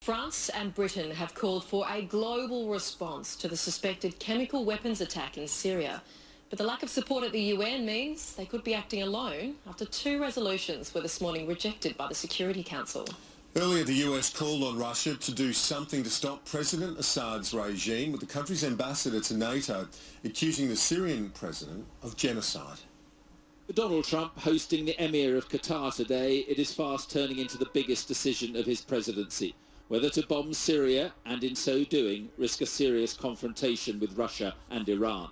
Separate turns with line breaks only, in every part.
France and Britain have called for a global response to the suspected chemical weapons attack in Syria. But the lack of support at the UN means they could be acting alone after 2 resolutions were this morning rejected by the Security Council.
Earlier, the US called on Russia to do something to stop President Assad's regime, with the country's ambassador to NATO accusing the Syrian president of genocide.
With Donald Trump hosting the Emir of Qatar today, it is fast turning into the biggest decision of his presidency, whether to bomb Syria and in so doing risk a serious confrontation with Russia and Iran.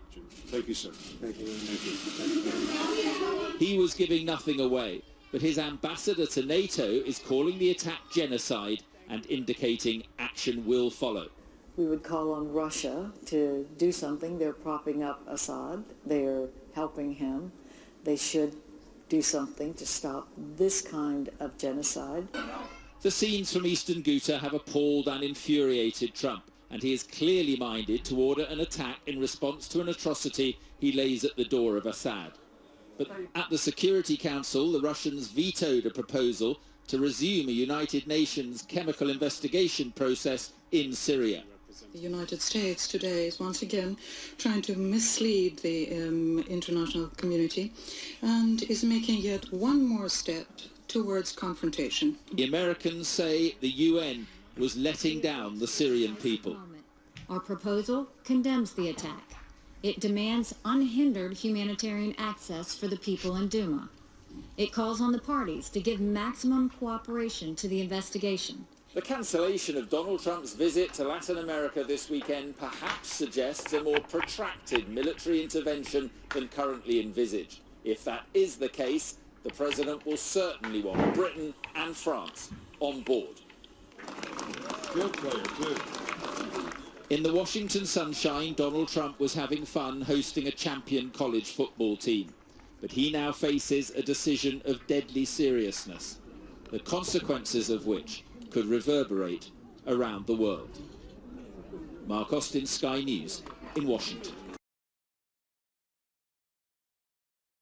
Thank you, sir. Thank you.
He was giving nothing away, but his ambassador to NATO is calling the attack genocide and indicating action will follow.
We would call on Russia to do something. They're propping up Assad. They're helping him. They should do something to stop this kind of genocide.
The scenes from Eastern Ghouta have appalled and infuriated Trump, and he is clearly minded to order an attack in response to an atrocity he lays at the door of Assad. But at the Security Council, the Russians vetoed a proposal to resume a United Nations chemical investigation process in Syria.
The United States today is once again trying to mislead the international community and is making yet one more step towards confrontation.
The Americans say the UN was letting down the Syrian people.
Our proposal condemns the attack. It demands unhindered humanitarian access for the people in Douma. It calls on the parties to give maximum cooperation to the investigation.
The cancellation of Donald Trump's visit to Latin America this weekend perhaps suggests a more protracted military intervention than currently envisaged. If that is the case, the president will certainly want Britain and France on board.
Good player, too.
In the Washington sunshine, Donald Trump was having fun hosting a champion college football team. But he now faces a decision of deadly seriousness, the consequences of which could reverberate around the world. Mark Austin, Sky News in Washington.